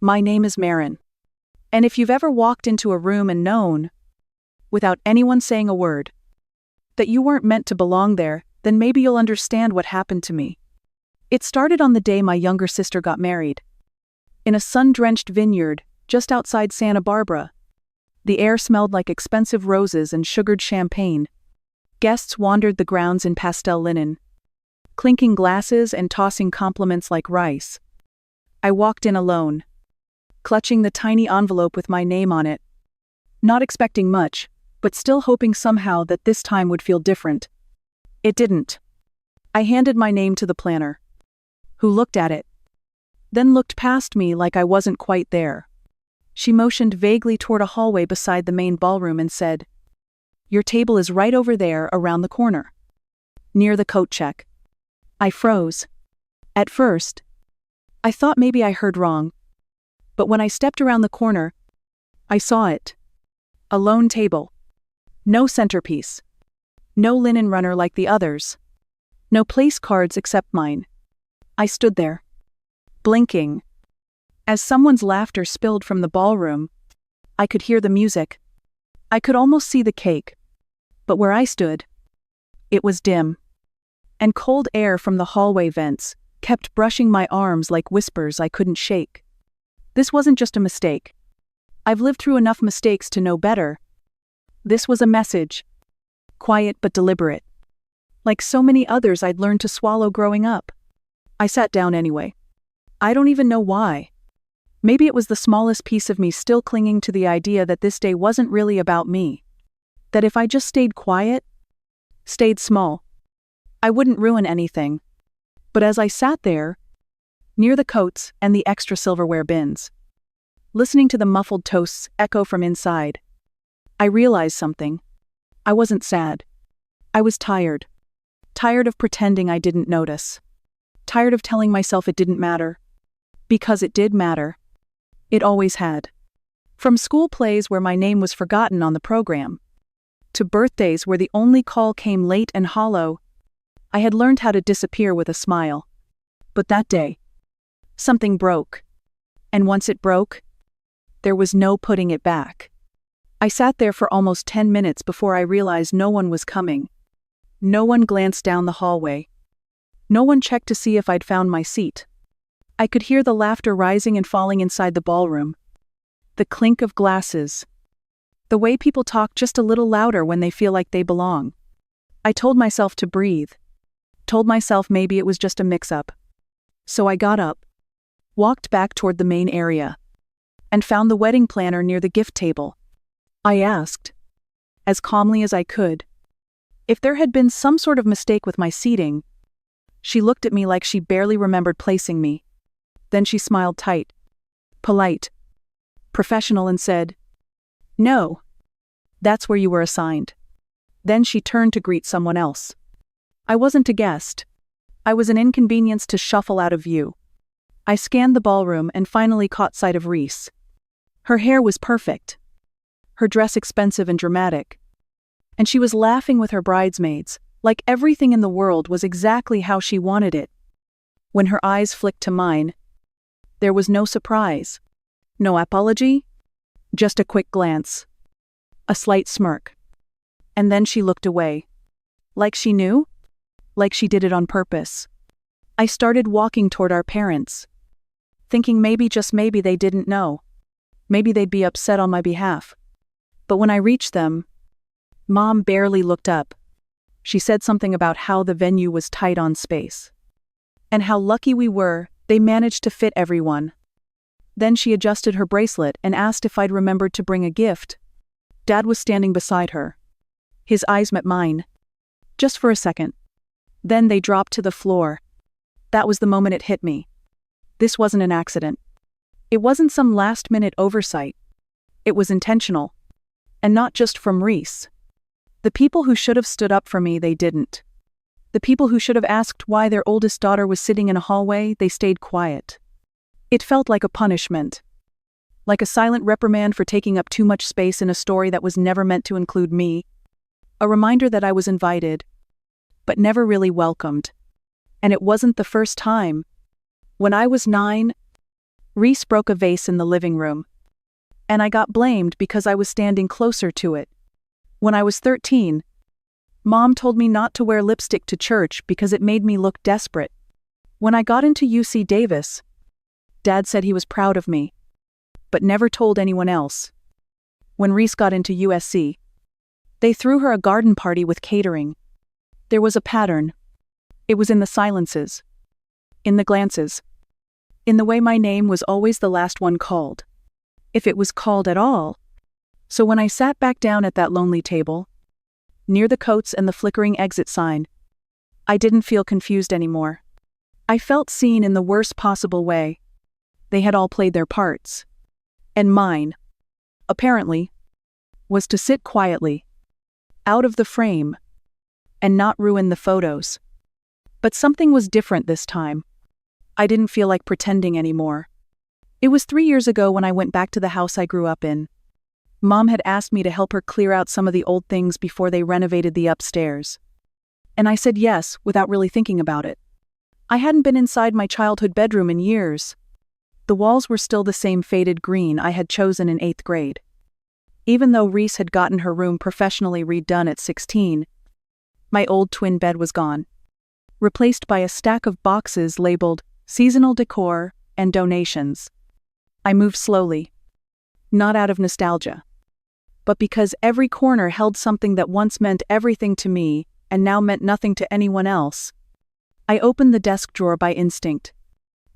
My name is Marin. And if you've ever walked into a room and known, without anyone saying a word, that you weren't meant to belong there, then maybe you'll understand what happened to me. It started on the day my younger sister got married. In a sun-drenched vineyard, just outside Santa Barbara. The air smelled like expensive roses and sugared champagne. Guests wandered the grounds in pastel linen, clinking glasses and tossing compliments like rice. I walked in alone, clutching the tiny envelope with my name on it, not expecting much, but still hoping somehow that this time would feel different. It didn't. I handed my name to the planner, who looked at it, then looked past me like I wasn't quite there. She motioned vaguely toward a hallway beside the main ballroom and said, "Your table is right over there around the corner, near the coat check." I froze. At first, I thought maybe I heard wrong, but when I stepped around the corner, I saw it. A lone table. No centerpiece. No linen runner like the others. No place cards except mine. I stood there, blinking. As someone's laughter spilled from the ballroom, I could hear the music. I could almost see the cake. But where I stood, it was dim. And cold air from the hallway vents kept brushing my arms like whispers I couldn't shake. This wasn't just a mistake. I've lived through enough mistakes to know better. This was a message. Quiet but deliberate. Like so many others I'd learned to swallow growing up. I sat down anyway. I don't even know why. Maybe it was the smallest piece of me still clinging to the idea that this day wasn't really about me. That if I just stayed quiet, stayed small, I wouldn't ruin anything. But as I sat there, near the coats and the extra silverware bins, listening to the muffled toasts echo from inside, I realized something. I wasn't sad. I was tired. Tired of pretending I didn't notice. Tired of telling myself it didn't matter. Because it did matter. It always had. From school plays where my name was forgotten on the program, to birthdays where the only call came late and hollow, I had learned how to disappear with a smile. But that day, something broke. And once it broke, there was no putting it back. I sat there for almost 10 minutes before I realized no one was coming. No one glanced down the hallway. No one checked to see if I'd found my seat. I could hear the laughter rising and falling inside the ballroom. The clink of glasses. The way people talk just a little louder when they feel like they belong. I told myself to breathe. Told myself maybe it was just a mix-up. So I got up, walked back toward the main area, and found the wedding planner near the gift table. I asked, as calmly as I could, if there had been some sort of mistake with my seating. She looked at me like she barely remembered placing me. Then she smiled tight, polite, professional and said, "No, that's where you were assigned." Then she turned to greet someone else. I wasn't a guest. I was an inconvenience to shuffle out of view. I scanned the ballroom and finally caught sight of Reese. Her hair was perfect. Her dress expensive and dramatic. And she was laughing with her bridesmaids, like everything in the world was exactly how she wanted it. When her eyes flicked to mine, there was no surprise, no apology, just a quick glance, a slight smirk. And then she looked away. Like she knew? Like she did it on purpose. I started walking toward our parents, thinking maybe, just maybe, they didn't know. Maybe they'd be upset on my behalf. But when I reached them, Mom barely looked up. She said something about how the venue was tight on space. And how lucky we were, they managed to fit everyone. Then she adjusted her bracelet and asked if I'd remembered to bring a gift. Dad was standing beside her. His eyes met mine. Just for a second. Then they dropped to the floor. That was the moment it hit me. This wasn't an accident. It wasn't some last-minute oversight. It was intentional. And not just from Reese. The people who should have stood up for me, they didn't. The people who should have asked why their oldest daughter was sitting in a hallway, they stayed quiet. It felt like a punishment. Like a silent reprimand for taking up too much space in a story that was never meant to include me. A reminder that I was invited, but never really welcomed. And it wasn't the first time. When I was 9, Reese broke a vase in the living room. And I got blamed because I was standing closer to it. When I was 13, Mom told me not to wear lipstick to church because it made me look desperate. When I got into UC Davis, Dad said he was proud of me, but never told anyone else. When Reese got into USC, they threw her a garden party with catering. There was a pattern. It was in the silences, in the glances, in the way my name was always the last one called, if it was called at all. So when I sat back down at that lonely table, near the coats and the flickering exit sign, I didn't feel confused anymore. I felt seen in the worst possible way. They had all played their parts. And mine, apparently, was to sit quietly, out of the frame, and not ruin the photos. But something was different this time. I didn't feel like pretending anymore. It was 3 years ago when I went back to the house I grew up in. Mom had asked me to help her clear out some of the old things before they renovated the upstairs. And I said yes, without really thinking about it. I hadn't been inside my childhood bedroom in years. The walls were still the same faded green I had chosen in 8th grade. Even though Reese had gotten her room professionally redone at 16, my old twin bed was gone, replaced by a stack of boxes labeled seasonal decor and donations. I moved slowly, not out of nostalgia, but because every corner held something that once meant everything to me and now meant nothing to anyone else. I opened the desk drawer by instinct.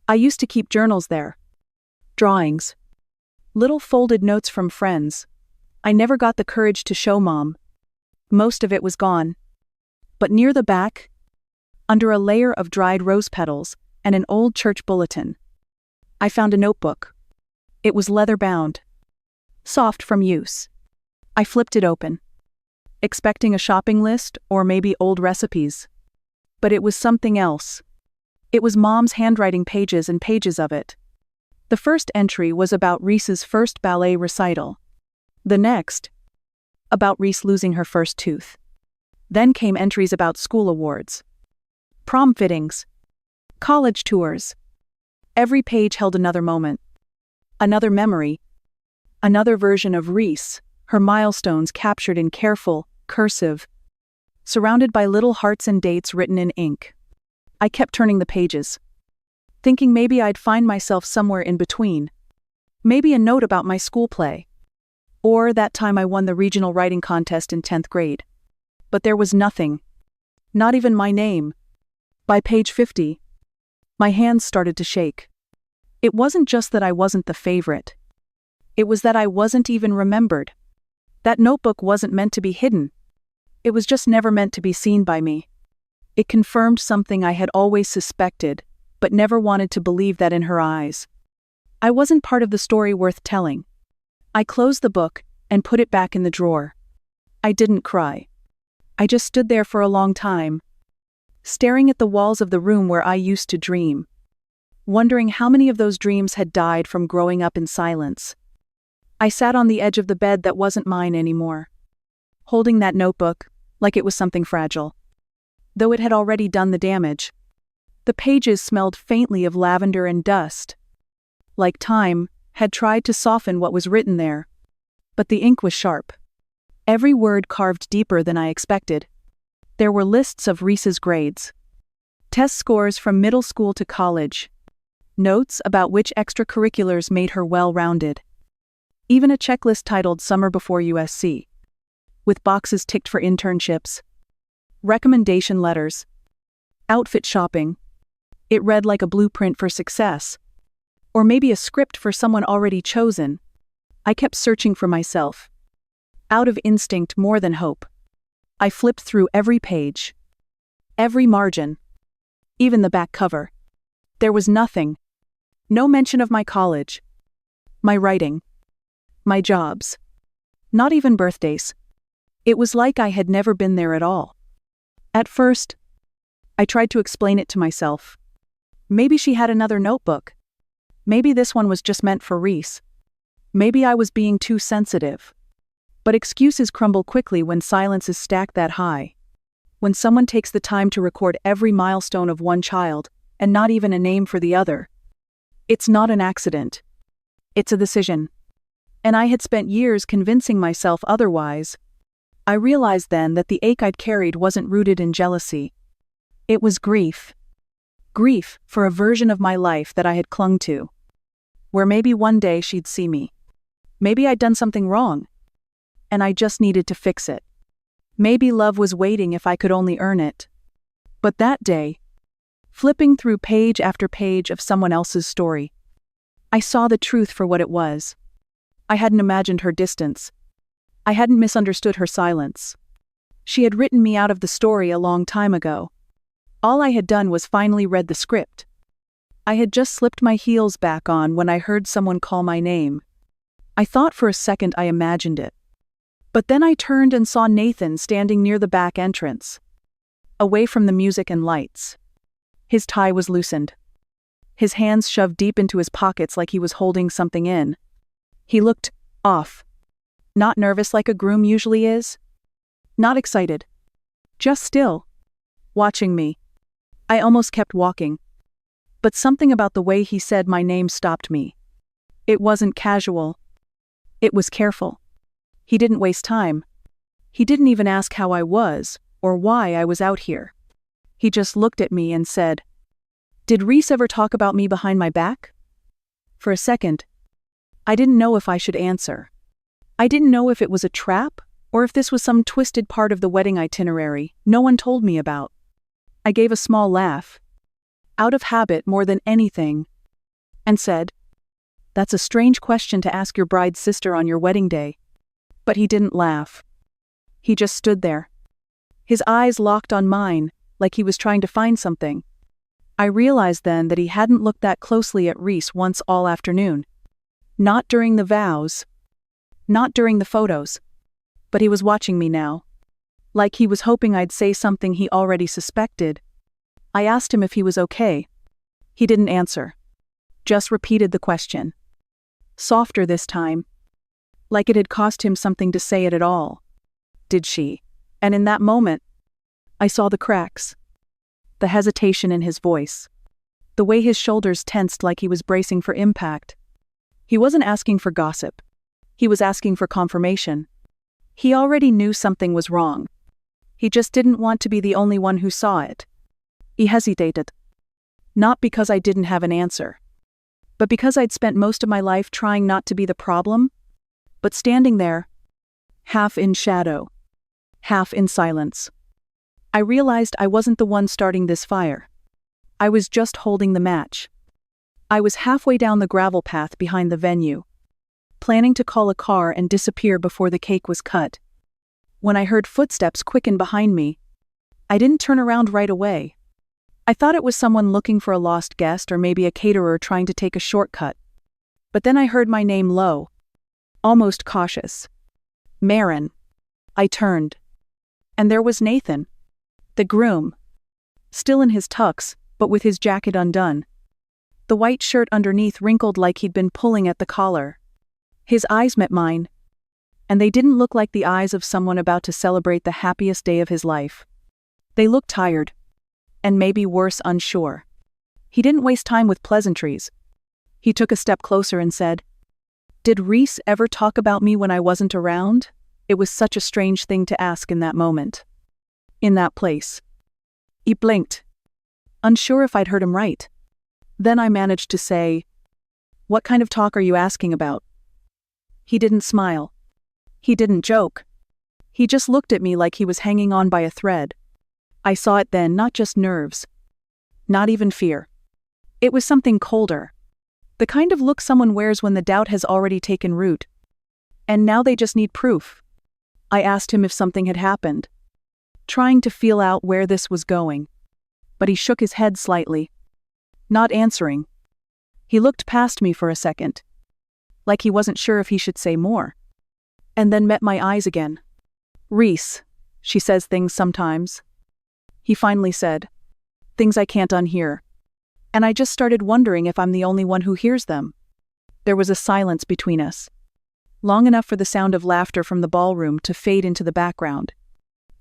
I used to keep journals there. Drawings. Little folded notes from friends. I never got the courage to show Mom. Most of it was gone. But near the back, under a layer of dried rose petals and an old church bulletin, I found a notebook. It was leather-bound, soft from use. I flipped it open, expecting a shopping list or maybe old recipes. But it was something else. It was Mom's handwriting, pages and pages of it. The first entry was about Reese's first ballet recital. The next, about Reese losing her first tooth. Then came entries about school awards, prom fittings, college tours. Every page held another moment, another memory, another version of Reese, her milestones captured in careful, cursive, surrounded by little hearts and dates written in ink. I kept turning the pages, thinking maybe I'd find myself somewhere in between. Maybe a note about my school play, or that time I won the regional writing contest in 10th grade. But there was nothing, not even my name. By page 50, my hands started to shake. It wasn't just that I wasn't the favorite. It was that I wasn't even remembered. That notebook wasn't meant to be hidden. It was just never meant to be seen by me. It confirmed something I had always suspected, but never wanted to believe that in her eyes. I wasn't part of the story worth telling. I closed the book and put it back in the drawer. I didn't cry. I just stood there for a long time, staring at the walls of the room where I used to dream, wondering how many of those dreams had died from growing up in silence. I sat on the edge of the bed that wasn't mine anymore, holding that notebook like it was something fragile. Though it had already done the damage, the pages smelled faintly of lavender and dust, like time had tried to soften what was written there. But the ink was sharp, every word carved deeper than I expected. There were lists of Reese's grades, test scores from middle school to college, notes about which extracurriculars made her well-rounded, even a checklist titled Summer Before USC, with boxes ticked for internships, recommendation letters, outfit shopping. It read like a blueprint for success, or maybe a script for someone already chosen. I kept searching for myself, out of instinct more than hope. I flipped through every page, every margin, even the back cover. There was nothing. No mention of my college, my writing, my jobs, not even birthdays. It was like I had never been there at all. At first, I tried to explain it to myself. Maybe she had another notebook. Maybe this one was just meant for Reese. Maybe I was being too sensitive. But excuses crumble quickly when silence is stacked that high. When someone takes the time to record every milestone of one child, and not even a name for the other. It's not an accident. It's a decision. And I had spent years convincing myself otherwise. I realized then that the ache I'd carried wasn't rooted in jealousy. It was grief. Grief for a version of my life that I had clung to. Where maybe one day she'd see me. Maybe I'd done something wrong. And I just needed to fix it. Maybe love was waiting if I could only earn it. But that day, flipping through page after page of someone else's story, I saw the truth for what it was. I hadn't imagined her distance. I hadn't misunderstood her silence. She had written me out of the story a long time ago. All I had done was finally read the script. I had just slipped my heels back on when I heard someone call my name. I thought for a second I imagined it. But then I turned and saw Nathan standing near the back entrance, away from the music and lights. His tie was loosened. His hands shoved deep into his pockets like he was holding something in. He looked off. Not nervous like a groom usually is. Not excited. Just still. Watching me. I almost kept walking. But something about the way he said my name stopped me. It wasn't casual. It was careful. He didn't waste time. He didn't even ask how I was, or why I was out here. He just looked at me and said, "Did Reese ever talk about me behind my back?" For a second, I didn't know if I should answer. I didn't know if it was a trap, or if this was some twisted part of the wedding itinerary no one told me about. I gave a small laugh, out of habit more than anything, and said, "That's a strange question to ask your bride's sister on your wedding day." But he didn't laugh. He just stood there. His eyes locked on mine, like he was trying to find something. I realized then that he hadn't looked that closely at Reese once all afternoon. Not during the vows. Not during the photos. But he was watching me now. Like he was hoping I'd say something he already suspected. I asked him if he was okay. He didn't answer. Just repeated the question. Softer this time. Like it had cost him something to say it at all. Did she? And in that moment, I saw the cracks. The hesitation in his voice. The way his shoulders tensed like he was bracing for impact. He wasn't asking for gossip. He was asking for confirmation. He already knew something was wrong. He just didn't want to be the only one who saw it. He hesitated. Not because I didn't have an answer. But because I'd spent most of my life trying not to be the problem. But standing there, half in shadow, half in silence. I realized I wasn't the one starting this fire. I was just holding the match. I was halfway down the gravel path behind the venue, planning to call a car and disappear before the cake was cut. When I heard footsteps quicken behind me, I didn't turn around right away. I thought it was someone looking for a lost guest or maybe a caterer trying to take a shortcut. But then I heard my name low, almost cautious. Marin. I turned. And there was Nathan, the groom, still in his tux, but with his jacket undone. The white shirt underneath wrinkled like he'd been pulling at the collar. His eyes met mine, and they didn't look like the eyes of someone about to celebrate the happiest day of his life. They looked tired, and maybe worse, unsure. He didn't waste time with pleasantries. He took a step closer and said, "Did Reese ever talk about me when I wasn't around?" It was such a strange thing to ask in that moment. In that place. He blinked, unsure if I'd heard him right. Then I managed to say, "What kind of talk are you asking about?" He didn't smile. He didn't joke. He just looked at me like he was hanging on by a thread. I saw it then, not just nerves. Not even fear. It was something colder. The kind of look someone wears when the doubt has already taken root. And now they just need proof. I asked him if something had happened, trying to feel out where this was going. But he shook his head slightly, not answering. He looked past me for a second, like he wasn't sure if he should say more, and then met my eyes again. "Reese, she says things sometimes," he finally said. "Things I can't unhear. And I just started wondering if I'm the only one who hears them." There was a silence between us, long enough for the sound of laughter from the ballroom to fade into the background.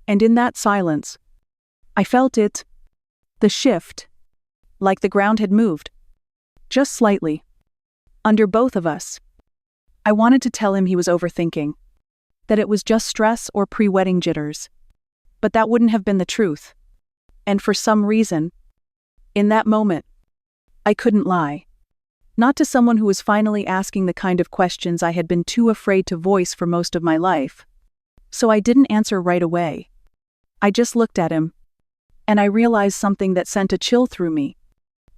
And in that silence, I felt it, the shift, like the ground had moved. Just slightly. Under both of us. I wanted to tell him he was overthinking. That it was just stress or pre-wedding jitters. But that wouldn't have been the truth. And for some reason, in that moment, I couldn't lie. Not to someone who was finally asking the kind of questions I had been too afraid to voice for most of my life. So I didn't answer right away. I just looked at him. And I realized something that sent a chill through me.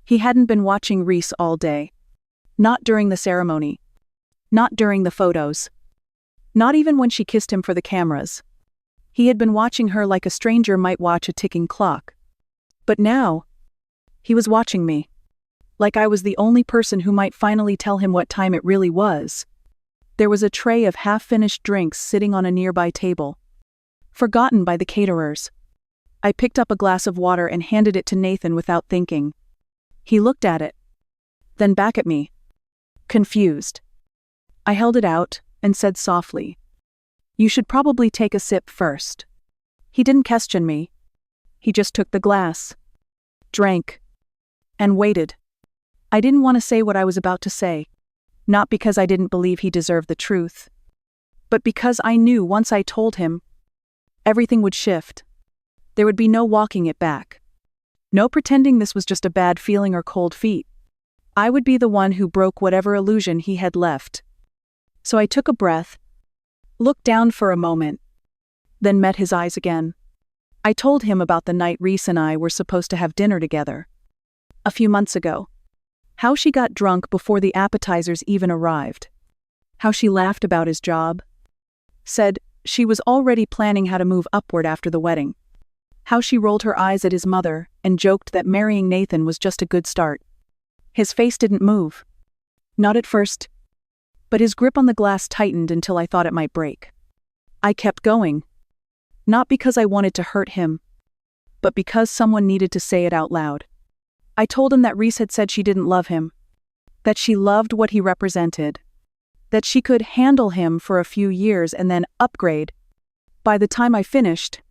He hadn't been watching Reese all day. Not during the ceremony. Not during the photos. Not even when she kissed him for the cameras. He had been watching her like a stranger might watch a ticking clock. But now, he was watching me. Like I was the only person who might finally tell him what time it really was. There was a tray of half-finished drinks sitting on a nearby table. Forgotten by the caterers. I picked up a glass of water and handed it to Nathan without thinking. He looked at it. Then back at me. Confused. I held it out and said softly, "You should probably take a sip first." He didn't question me. He just took the glass, drank, and waited. I didn't want to say what I was about to say, not because I didn't believe he deserved the truth, but because I knew once I told him, everything would shift. There would be no walking it back. No pretending this was just a bad feeling or cold feet. I would be the one who broke whatever illusion he had left. So I took a breath, looked down for a moment, then met his eyes again. I told him about the night Reese and I were supposed to have dinner together. A few months ago. How she got drunk before the appetizers even arrived. How she laughed about his job. Said she was already planning how to move upward after the wedding. How she rolled her eyes at his mother and joked that marrying Nathan was just a good start. His face didn't move. Not at first. But his grip on the glass tightened until I thought it might break. I kept going. Not because I wanted to hurt him, but because someone needed to say it out loud. I told him that Reese had said she didn't love him. That she loved what he represented. That she could handle him for a few years and then upgrade. By the time I finished,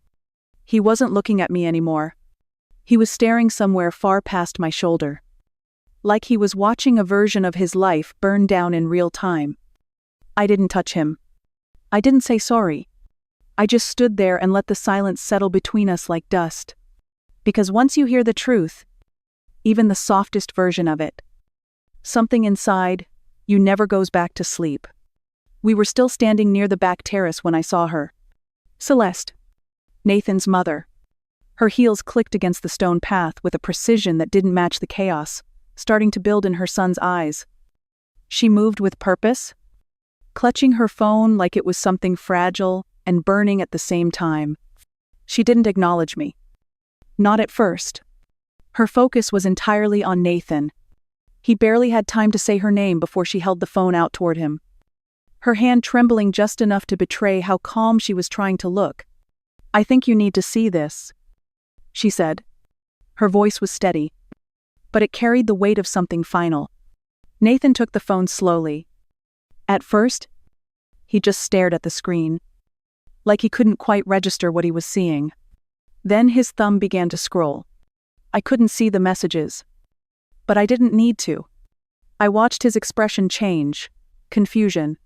he wasn't looking at me anymore. He was staring somewhere far past my shoulder. Like he was watching a version of his life burn down in real time. I didn't touch him. I didn't say sorry. I just stood there and let the silence settle between us like dust. Because once you hear the truth, even the softest version of it, something inside you never goes back to sleep. We were still standing near the back terrace when I saw her. Celeste, Nathan's mother. Her heels clicked against the stone path with a precision that didn't match the chaos, starting to build in her son's eyes. She moved with purpose, clutching her phone like it was something fragile and burning at the same time. She didn't acknowledge me. Not at first. Her focus was entirely on Nathan. He barely had time to say her name before she held the phone out toward him. Her hand trembling just enough to betray how calm she was trying to look. "I think you need to see this," she said. Her voice was steady, but it carried the weight of something final. Nathan took the phone slowly. At first, he just stared at the screen, like he couldn't quite register what he was seeing. Then his thumb began to scroll. I couldn't see the messages. But I didn't need to. I watched his expression change, confusion,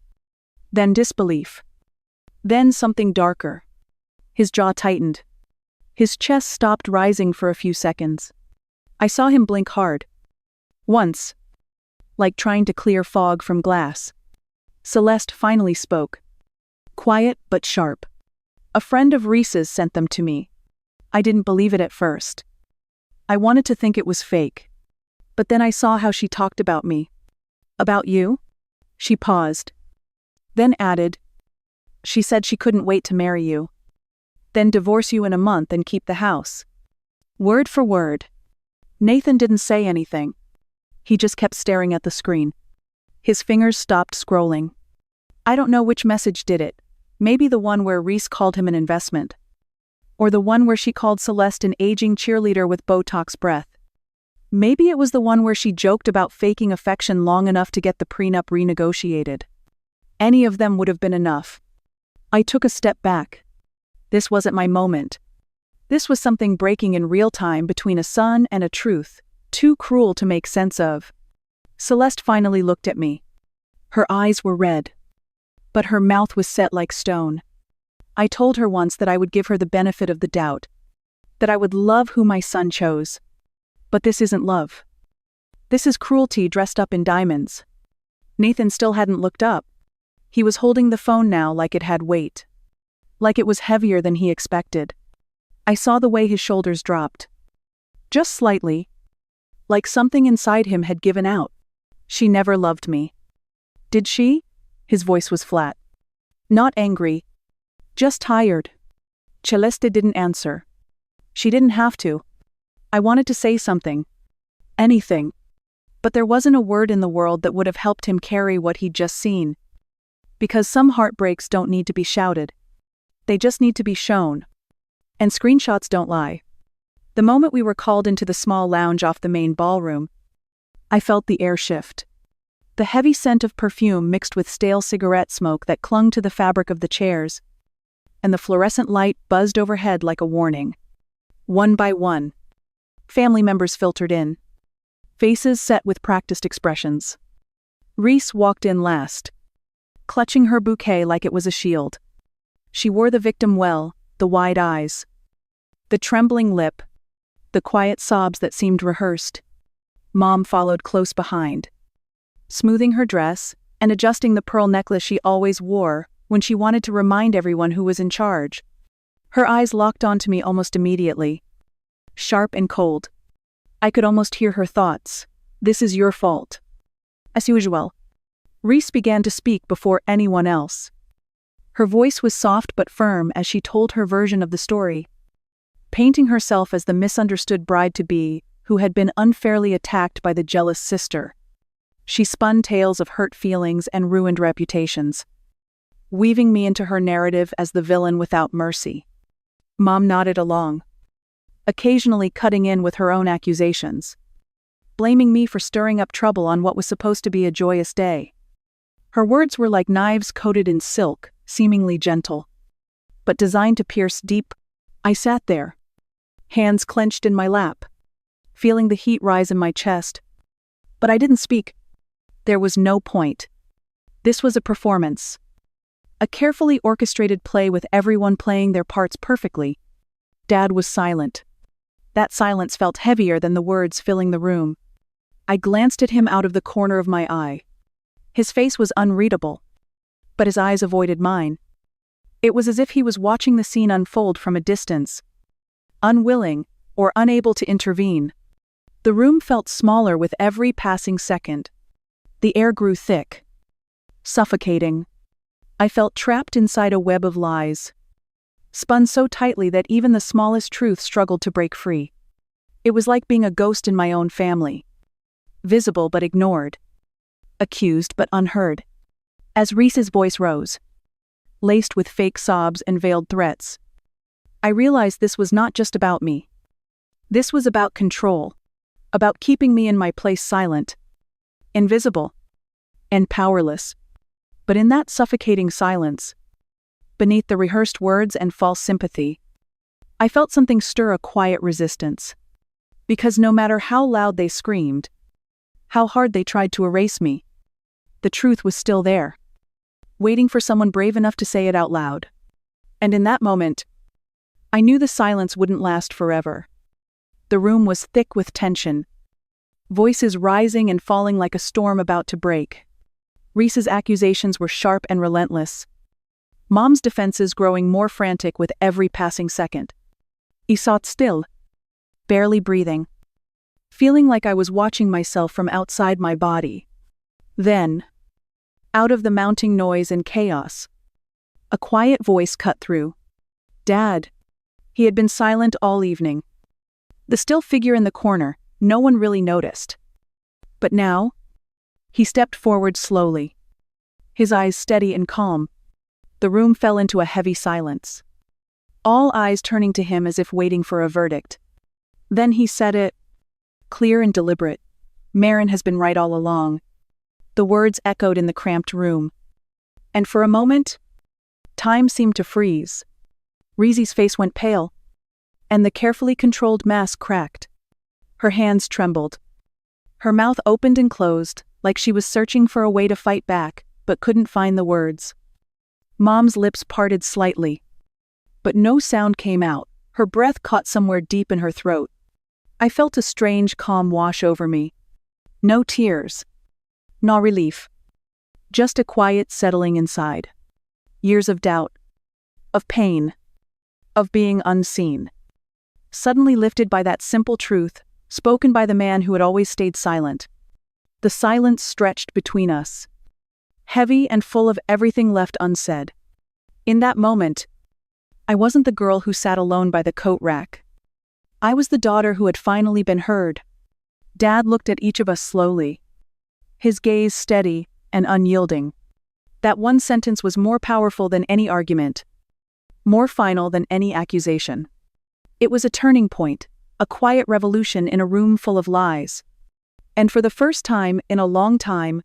then disbelief, then something darker. His jaw tightened. His chest stopped rising for a few seconds. I saw him blink hard. Once, like trying to clear fog from glass. Celeste finally spoke. Quiet but sharp. "A friend of Reese's sent them to me." I didn't believe it at first. I wanted to think it was fake. But then I saw how she talked about me. "About you?" She paused. Then added, "She said she couldn't wait to marry you. Then divorce you in a month and keep the house." Word for word. Nathan didn't say anything. He just kept staring at the screen. His fingers stopped scrolling. I don't know which message did it. Maybe the one where Reese called him an investment. Or the one where she called Celeste an aging cheerleader with Botox breath. Maybe it was the one where she joked about faking affection long enough to get the prenup renegotiated. Any of them would have been enough. I took a step back. This wasn't my moment. This was something breaking in real time between a son and a truth, too cruel to make sense of. Celeste finally looked at me. Her eyes were red, but her mouth was set like stone. I told her once that I would give her the benefit of the doubt, that I would love who my son chose. But this isn't love. This is cruelty dressed up in diamonds. Nathan still hadn't looked up. He was holding the phone now like it had weight. Like it was heavier than he expected. I saw the way his shoulders dropped. Just slightly. Like something inside him had given out. She never loved me. Did she? His voice was flat. Not angry. Just tired. Celeste didn't answer. She didn't have to. I wanted to say something. Anything. But there wasn't a word in the world that would have helped him carry what he'd just seen. Because some heartbreaks don't need to be shouted. They just need to be shown. And screenshots don't lie. The moment we were called into the small lounge off the main ballroom, I felt the air shift. The heavy scent of perfume mixed with stale cigarette smoke that clung to the fabric of the chairs, and the fluorescent light buzzed overhead like a warning. One by one, family members filtered in, faces set with practiced expressions. Reese walked in last, clutching her bouquet like it was a shield. She wore the victim well, the wide eyes, the trembling lip, the quiet sobs that seemed rehearsed. Mom followed close behind, smoothing her dress and adjusting the pearl necklace she always wore when she wanted to remind everyone who was in charge. Her eyes locked onto me almost immediately, sharp and cold. I could almost hear her thoughts. This is your fault. As usual, Reese began to speak before anyone else. Her voice was soft but firm as she told her version of the story, painting herself as the misunderstood bride-to-be who had been unfairly attacked by the jealous sister. She spun tales of hurt feelings and ruined reputations, weaving me into her narrative as the villain without mercy. Mom nodded along, occasionally cutting in with her own accusations, blaming me for stirring up trouble on what was supposed to be a joyous day. Her words were like knives coated in silk, seemingly gentle, but designed to pierce deep. I sat there, hands clenched in my lap, feeling the heat rise in my chest. But I didn't speak. There was no point. This was a performance. A carefully orchestrated play with everyone playing their parts perfectly. Dad was silent. That silence felt heavier than the words filling the room. I glanced at him out of the corner of my eye. His face was unreadable, but his eyes avoided mine. It was as if he was watching the scene unfold from a distance, unwilling or unable to intervene. The room felt smaller with every passing second. The air grew thick, suffocating. I felt trapped inside a web of lies, spun so tightly that even the smallest truth struggled to break free. It was like being a ghost in my own family, visible but ignored, accused but unheard. As Reese's voice rose, laced with fake sobs and veiled threats, I realized this was not just about me. This was about control, about keeping me in my place silent, invisible, and powerless. But in that suffocating silence, beneath the rehearsed words and false sympathy, I felt something stir a quiet resistance. Because no matter how loud they screamed, how hard they tried to erase me, the truth was still there, waiting for someone brave enough to say it out loud. And in that moment, I knew the silence wouldn't last forever. The room was thick with tension, voices rising and falling like a storm about to break. Reese's accusations were sharp and relentless, Mom's defenses growing more frantic with every passing second. I sat still, barely breathing, feeling like I was watching myself from outside my body. Then, out of the mounting noise and chaos, a quiet voice cut through. Dad. He had been silent all evening. The still figure in the corner, no one really noticed. But now, he stepped forward slowly, his eyes steady and calm. The room fell into a heavy silence, all eyes turning to him as if waiting for a verdict. Then he said it, clear and deliberate. Marin has been right all along. The words echoed in the cramped room. And for a moment, time seemed to freeze. Reese's face went pale, and the carefully controlled mask cracked. Her hands trembled. Her mouth opened and closed, like she was searching for a way to fight back, but couldn't find the words. Mom's lips parted slightly, but no sound came out. Her breath caught somewhere deep in her throat. I felt a strange calm wash over me. No tears. No relief. Just a quiet settling inside. Years of doubt. Of pain. Of being unseen. Suddenly lifted by that simple truth, spoken by the man who had always stayed silent. The silence stretched between us, heavy and full of everything left unsaid. In that moment, I wasn't the girl who sat alone by the coat rack. I was the daughter who had finally been heard. Dad looked at each of us slowly, his gaze steady and unyielding. That one sentence was more powerful than any argument, more final than any accusation. It was a turning point, a quiet revolution in a room full of lies. And for the first time in a long time,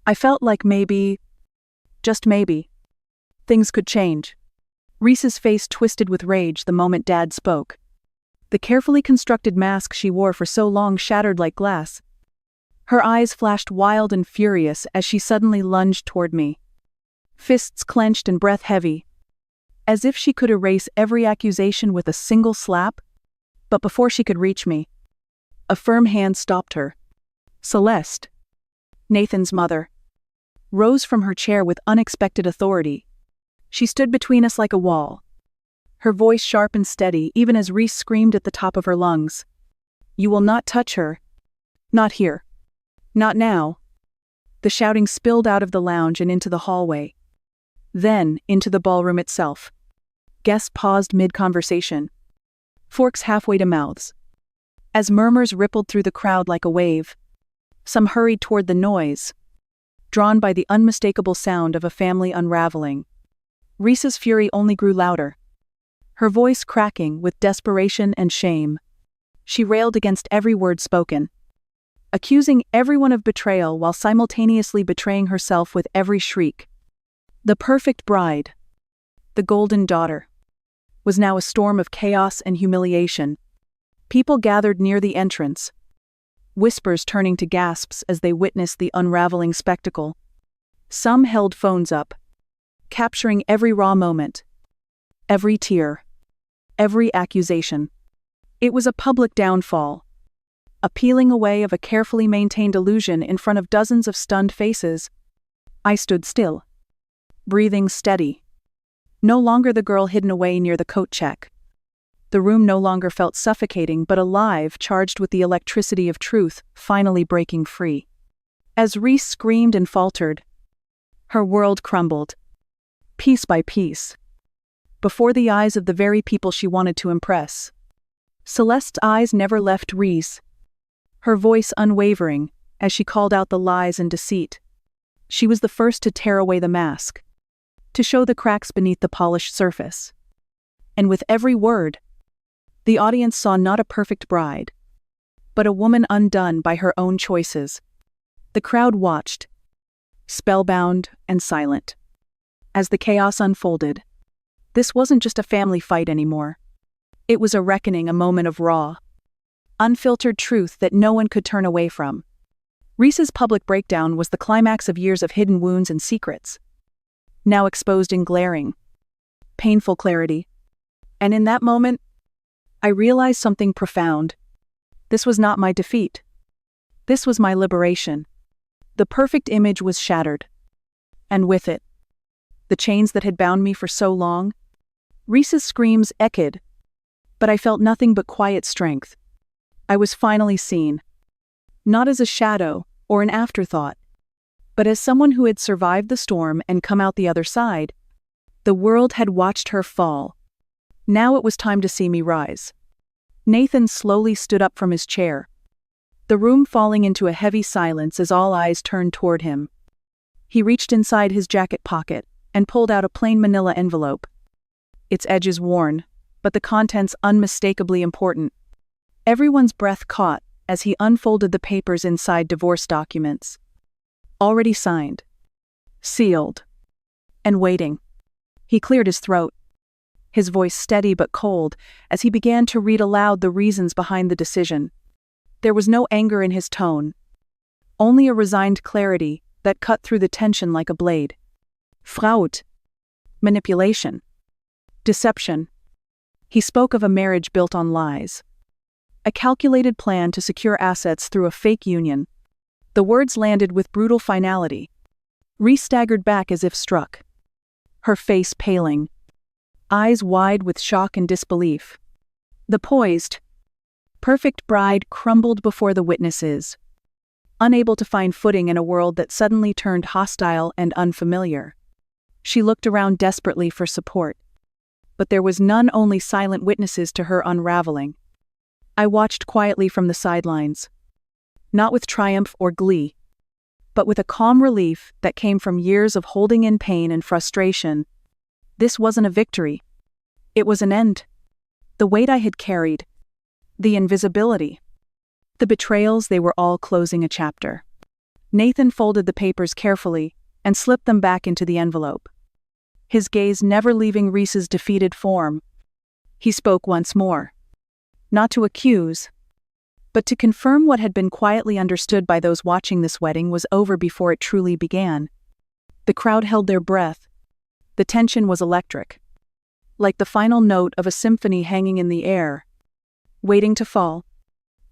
I felt like maybe, just maybe, things could change. Reese's face twisted with rage the moment Dad spoke. The carefully constructed mask she wore for so long shattered like glass. Her eyes flashed wild and furious as she suddenly lunged toward me. Fists clenched and breath heavy, as if she could erase every accusation with a single slap. But before she could reach me, a firm hand stopped her. Celeste, Nathan's mother, rose from her chair with unexpected authority. She stood between us like a wall, her voice sharp and steady even as Reese screamed at the top of her lungs. "You will not touch her. Not here. Not now." The shouting spilled out of the lounge and into the hallway. Then, into the ballroom itself. Guests paused mid-conversation, forks halfway to mouths. As murmurs rippled through the crowd like a wave, some hurried toward the noise, drawn by the unmistakable sound of a family unraveling. Reese's fury only grew louder, her voice cracking with desperation and shame. She railed against every word spoken, accusing everyone of betrayal while simultaneously betraying herself with every shriek. The perfect bride, the golden daughter, was now a storm of chaos and humiliation. People gathered near the entrance, whispers turning to gasps as they witnessed the unraveling spectacle. Some held phones up, capturing every raw moment, every tear, every accusation. It was a public downfall, a peeling away of a carefully maintained illusion in front of dozens of stunned faces. I stood still, breathing steady. No longer the girl hidden away near the coat check. The room no longer felt suffocating but alive, charged with the electricity of truth, finally breaking free. As Reese screamed and faltered, her world crumbled, piece by piece, before the eyes of the very people she wanted to impress. Celeste's eyes never left Reese, her voice unwavering as she called out the lies and deceit. She was the first to tear away the mask, to show the cracks beneath the polished surface. And with every word, the audience saw not a perfect bride, but a woman undone by her own choices. The crowd watched, spellbound and silent. As the chaos unfolded, this wasn't just a family fight anymore. It was a reckoning, a moment of raw, unfiltered truth that no one could turn away from. Reese's public breakdown was the climax of years of hidden wounds and secrets, now exposed in glaring, painful clarity. And in that moment, I realized something profound. This was not my defeat. This was my liberation. The perfect image was shattered. And with it, the chains that had bound me for so long. Reese's screams echoed, but I felt nothing but quiet strength. I was finally seen, not as a shadow or an afterthought, but as someone who had survived the storm and come out the other side. The world had watched her fall. Now it was time to see me rise. Nathan slowly stood up from his chair, the room falling into a heavy silence as all eyes turned toward him. He reached inside his jacket pocket and pulled out a plain manila envelope. Its edges worn, but the contents unmistakably important. Everyone's breath caught as he unfolded the papers inside divorce documents. Already signed, sealed, and waiting. He cleared his throat, his voice steady but cold, as he began to read aloud the reasons behind the decision. There was no anger in his tone, only a resigned clarity that cut through the tension like a blade. Fraud. Manipulation. Deception. He spoke of a marriage built on lies. A calculated plan to secure assets through a fake union. The words landed with brutal finality. Reese staggered back as if struck, her face paling, eyes wide with shock and disbelief. The poised, perfect bride crumbled before the witnesses, unable to find footing in a world that suddenly turned hostile and unfamiliar. She looked around desperately for support, but there was none, only silent witnesses to her unraveling. I watched quietly from the sidelines, not with triumph or glee, but with a calm relief that came from years of holding in pain and frustration. This wasn't a victory. It was an end. The weight I had carried, the invisibility, the betrayals, they were all closing a chapter. Nathan folded the papers carefully and slipped them back into the envelope, his gaze never leaving Reese's defeated form. He spoke once more, not to accuse, but to confirm what had been quietly understood by those watching. This wedding was over before it truly began. The crowd held their breath. The tension was electric, like the final note of a symphony hanging in the air, waiting to fall.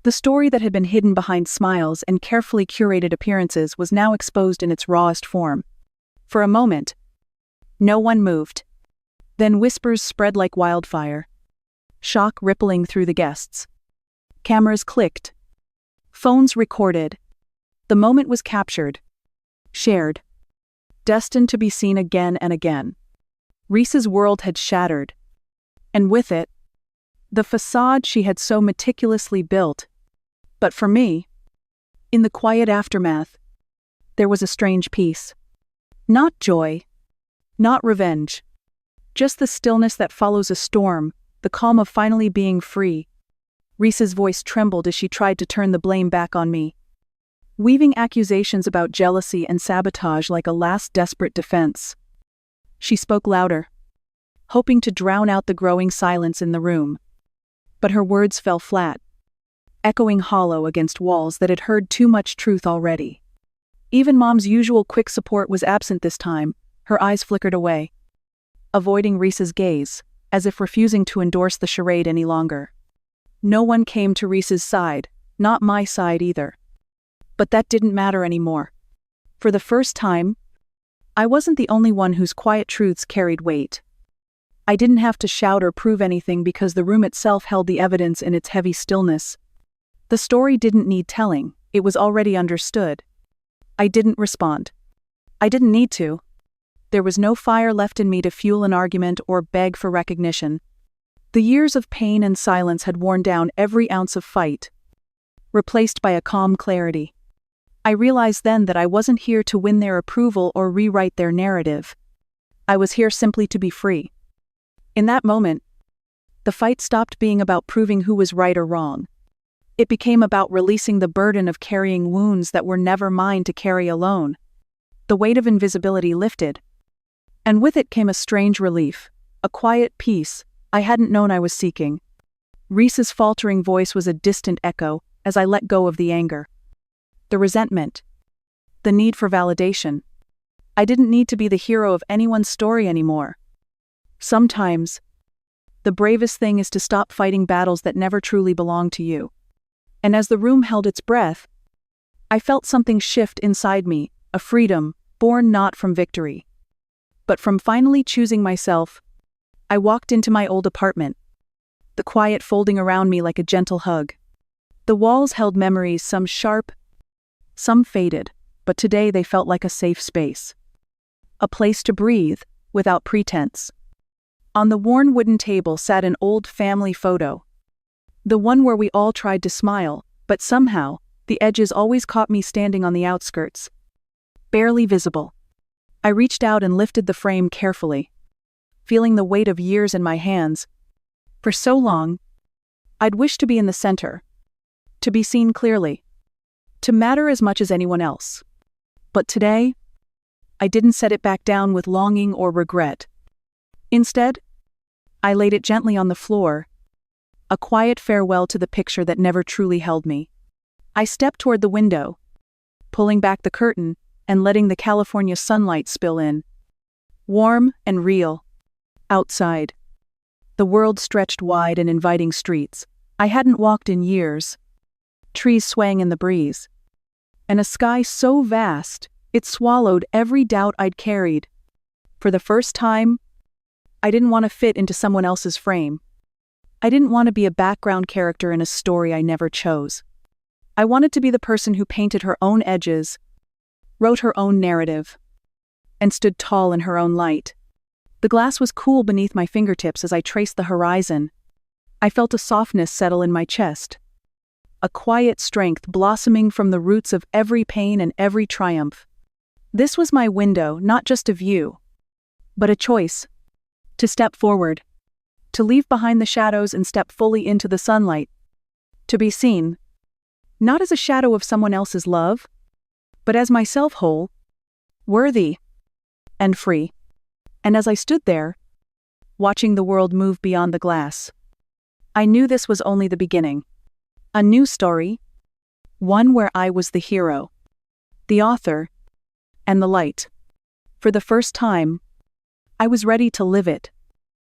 The story that had been hidden behind smiles and carefully curated appearances was now exposed in its rawest form. For a moment, no one moved. Then whispers spread like wildfire, shock rippling through the guests. Cameras clicked. Phones recorded. The moment was captured, shared, destined to be seen again and again. Reese's world had shattered, and with it, the facade she had so meticulously built. But for me, in the quiet aftermath, there was a strange peace. Not joy, not revenge, just the stillness that follows a storm, the calm of finally being free. Reese's voice trembled as she tried to turn the blame back on me, weaving accusations about jealousy and sabotage like a last desperate defense. She spoke louder, hoping to drown out the growing silence in the room. But her words fell flat, echoing hollow against walls that had heard too much truth already. Even Mom's usual quick support was absent this time. Her eyes flickered away, avoiding Reese's gaze, as if refusing to endorse the charade any longer. No one came to Reese's side, not my side either. But that didn't matter anymore. For the first time, I wasn't the only one whose quiet truths carried weight. I didn't have to shout or prove anything because the room itself held the evidence in its heavy stillness. The story didn't need telling, it was already understood. I didn't respond. I didn't need to. There was no fire left in me to fuel an argument or beg for recognition. The years of pain and silence had worn down every ounce of fight, replaced by a calm clarity. I realized then that I wasn't here to win their approval or rewrite their narrative. I was here simply to be free. In that moment, the fight stopped being about proving who was right or wrong. It became about releasing the burden of carrying wounds that were never mine to carry alone. The weight of invisibility lifted, and with it came a strange relief, a quiet peace I hadn't known I was seeking. Reese's faltering voice was a distant echo as I let go of the anger, the resentment, the need for validation. I didn't need to be the hero of anyone's story anymore. Sometimes, the bravest thing is to stop fighting battles that never truly belong to you. And as the room held its breath, I felt something shift inside me, a freedom born not from victory, but from finally choosing myself. I walked into my old apartment, the quiet folding around me like a gentle hug. The walls held memories, some sharp, some faded, but today they felt like a safe space. A place to breathe, without pretense. On the worn wooden table sat an old family photo. The one where we all tried to smile, but somehow, the edges always caught me standing on the outskirts, barely visible. I reached out and lifted the frame carefully, feeling the weight of years in my hands. For so long, I'd wished to be in the center, to be seen clearly, to matter as much as anyone else. But today, I didn't set it back down with longing or regret. Instead, I laid it gently on the floor, a quiet farewell to the picture that never truly held me. I stepped toward the window, pulling back the curtain and letting the California sunlight spill in. Warm and real. Outside. The world stretched wide and inviting streets I hadn't walked in years. Trees swaying in the breeze. And a sky so vast, it swallowed every doubt I'd carried. For the first time, I didn't want to fit into someone else's frame. I didn't want to be a background character in a story I never chose. I wanted to be the person who painted her own edges, wrote her own narrative, and stood tall in her own light. The glass was cool beneath my fingertips as I traced the horizon. I felt a softness settle in my chest, a quiet strength blossoming from the roots of every pain and every triumph. This was my window, not just a view, but a choice. To step forward, to leave behind the shadows and step fully into the sunlight. To be seen, not as a shadow of someone else's love, but as myself whole, worthy, and free. And as I stood there, watching the world move beyond the glass, I knew this was only the beginning. A new story, one where I was the hero, the author, and the light. For the first time, I was ready to live it.